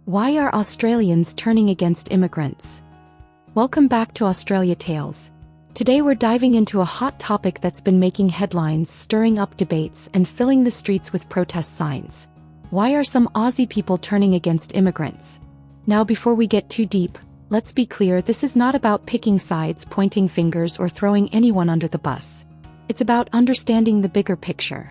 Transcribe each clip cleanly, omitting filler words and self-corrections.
Why are Australians turning against immigrants? Welcome back to Australia Tales. Today we're diving into a hot topic that's been making headlines, stirring up debates, and filling the streets with protest signs. Why are some Aussie people turning against immigrants? Now, before we get too deep, let's be clear, this is not about picking sides, pointing fingers, or throwing anyone under the bus. It's about understanding the bigger picture.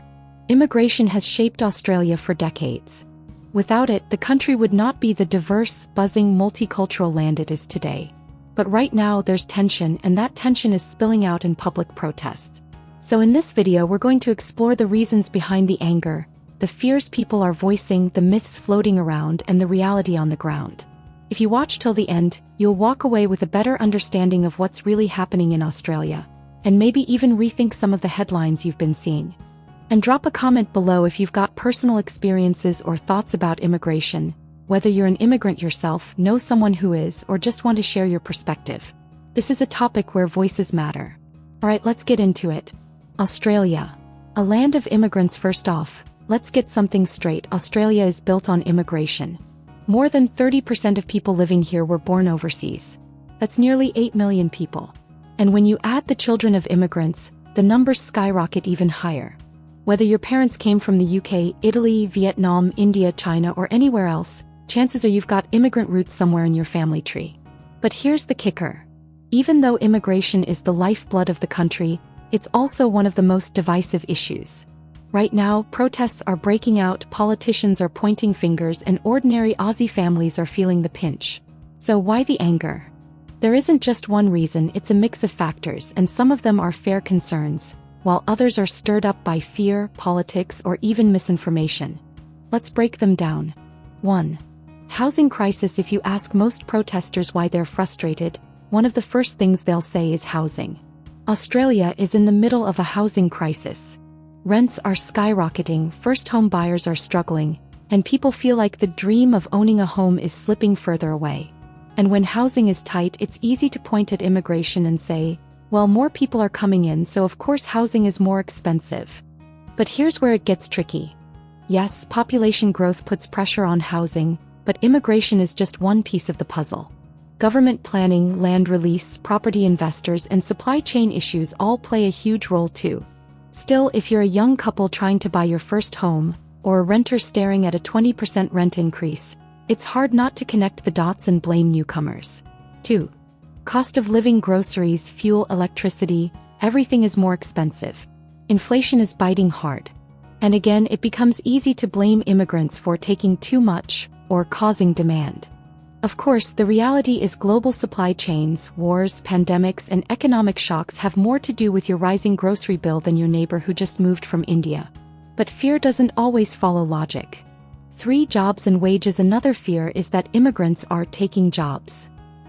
Immigration has shaped Australia for decades. Without it, the country would not be the diverse, buzzing, multicultural land it is today. But right now there's tension, and that tension is spilling out in public protests. So in this video we're going to explore the reasons behind the anger, the fears people are voicing, the myths floating around, and the reality on the ground. If you watch till the end, you'll walk away with a better understanding of what's really happening in Australia, and maybe even rethink some of the headlines you've been seeing. And drop a comment below if you've got personal experiences or thoughts about immigration, whether you're an immigrant yourself, know someone who is, or just want to share your perspective. This is a topic where voices matter. Alright, let's get into it. Australia. A land of immigrants. First off, let's get something straight. Australia is built on immigration. More than 30% of people living here were born overseas. That's nearly 8 million people. And when you add the children of immigrants, the numbers skyrocket even higher. Whether your parents came from the UK, Italy, Vietnam, India, China, or anywhere else, chances are you've got immigrant roots somewhere in your family tree. But here's the kicker. Even though immigration is the lifeblood of the country, it's also one of the most divisive issues. Right now, protests are breaking out, politicians are pointing fingers, and ordinary Aussie families are feeling the pinch. So why the anger? There isn't just one reason, it's a mix of factors, and some of them are fair concerns, while others are stirred up by fear, politics, or even misinformation. Let's break them down. 1. Housing crisis. If you ask most protesters why they're frustrated, one of the first things they'll say is housing. Australia is in the middle of a housing crisis. Rents are skyrocketing, first home buyers are struggling, and people feel like the dream of owning a home is slipping further away. And when housing is tight, it's easy to point at immigration and say, well, more people are coming in, so of course housing is more expensive. But here's where it gets tricky. Yes, population growth puts pressure on housing, but immigration is just one piece of the puzzle. Government planning, land release, property investors, and supply chain issues all play a huge role too. Still, if you're a young couple trying to buy your first home, or a renter staring at a 20% rent increase, it's hard not to connect the dots and blame newcomers. 2. Cost of living. Groceries, fuel, electricity, everything is more expensive. Inflation is biting hard. And again, it becomes easy to blame immigrants for taking too much, or causing demand. Of course, the reality is global supply chains, wars, pandemics, and economic shocks have more to do with your rising grocery bill than your neighbor who just moved from India. But fear doesn't always follow logic. 3. Jobs and wages. Another fear is that immigrants are taking jobs.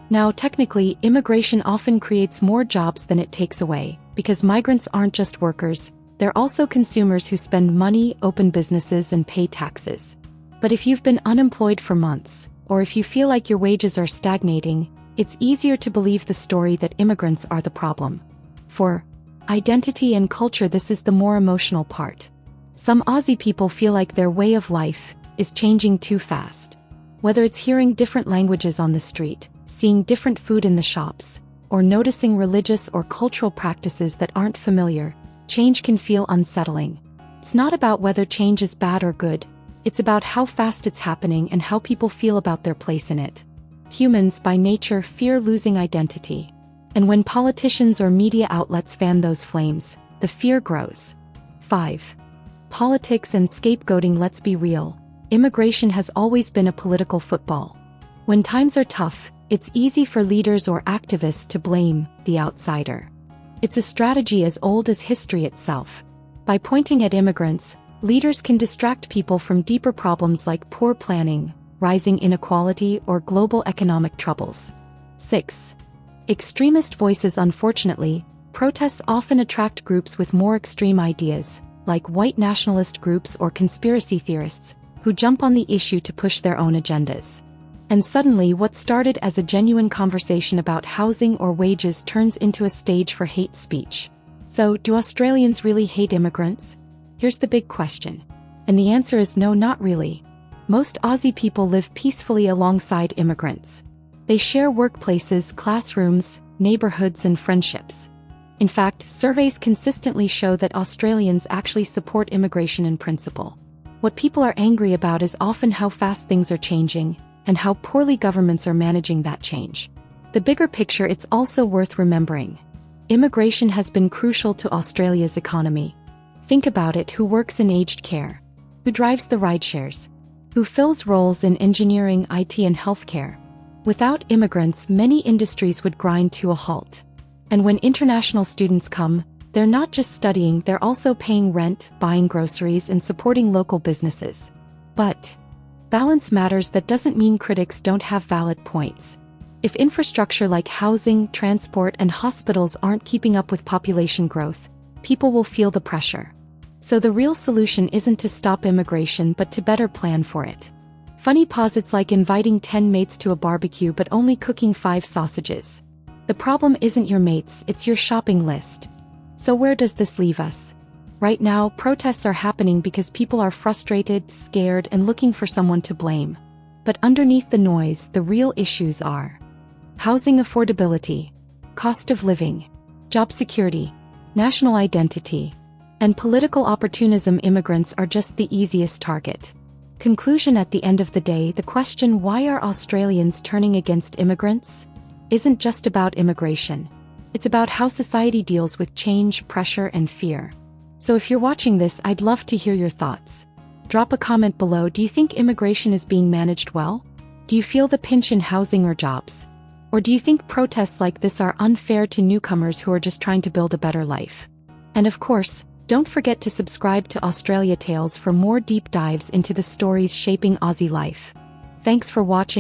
Now, technically, immigration often creates more jobs than it takes away, because migrants aren't just workers, they're also consumers who spend money, open businesses, and pay taxes. But if you've been unemployed for months, or if you feel like your wages are stagnating, it's easier to believe the story that immigrants are the problem. 4. Identity and culture. This is the more emotional part. Some Aussie people feel like their way of life is changing too fast. Whether it's hearing different languages on the street, seeing different food in the shops, or noticing religious or cultural practices that aren't familiar, change can feel unsettling. It's not about whether change is bad or good, it's about how fast it's happening and how people feel about their place in it. Humans, by nature, fear losing identity. And when politicians or media outlets fan those flames, the fear grows. 5. Politics and scapegoating. Let's be real. Immigration has always been a political football. When times are tough, it's easy for leaders or activists to blame the outsider. It's a strategy as old as history itself. By pointing at immigrants, leaders can distract people from deeper problems like poor planning, rising inequality, or global economic troubles. 6. Extremist voices. Unfortunately, protests often attract groups with more extreme ideas, like white nationalist groups or conspiracy theorists, who jump on the issue to push their own agendas. And suddenly what started as a genuine conversation about housing or wages turns into a stage for hate speech. So, do Australians really hate immigrants? Here's the big question. And the answer is no, not really. Most Aussie people live peacefully alongside immigrants. They share workplaces, classrooms, neighborhoods, and friendships. In fact, surveys consistently show that Australians actually support immigration in principle. What people are angry about is often how fast things are changing, and how poorly governments are managing that change. The bigger picture, it's also worth remembering. Immigration has been crucial to Australia's economy. Think about it: who works in aged care? Who drives the rideshares? Who fills roles in engineering, IT, and healthcare? Without immigrants, many industries would grind to a halt. And when international students come, they're not just studying, they're also paying rent, buying groceries, and supporting local businesses. But balance matters. That doesn't mean critics don't have valid points. If infrastructure like housing, transport, and hospitals aren't keeping up with population growth, people will feel the pressure. So the real solution isn't to stop immigration but to better plan for it. Funny posits like inviting 10 mates to a barbecue but only cooking 5 sausages. The problem isn't your mates, it's your shopping list. So where does this leave us? Right now, protests are happening because people are frustrated, scared, and looking for someone to blame. But underneath the noise, the real issues are housing affordability, cost of living, job security, national identity, and political opportunism. Immigrants are just the easiest target. Conclusion: at the end of the day, the question, why are Australians turning against immigrants, isn't just about immigration. It's about how society deals with change, pressure, and fear. So if you're watching this, I'd love to hear your thoughts. Drop a comment below. Do you think immigration is being managed well? Do you feel the pinch in housing or jobs? Or do you think protests like this are unfair to newcomers who are just trying to build a better life? And of course, don't forget to subscribe to Australia Tales for more deep dives into the stories shaping Aussie life. Thanks for watching.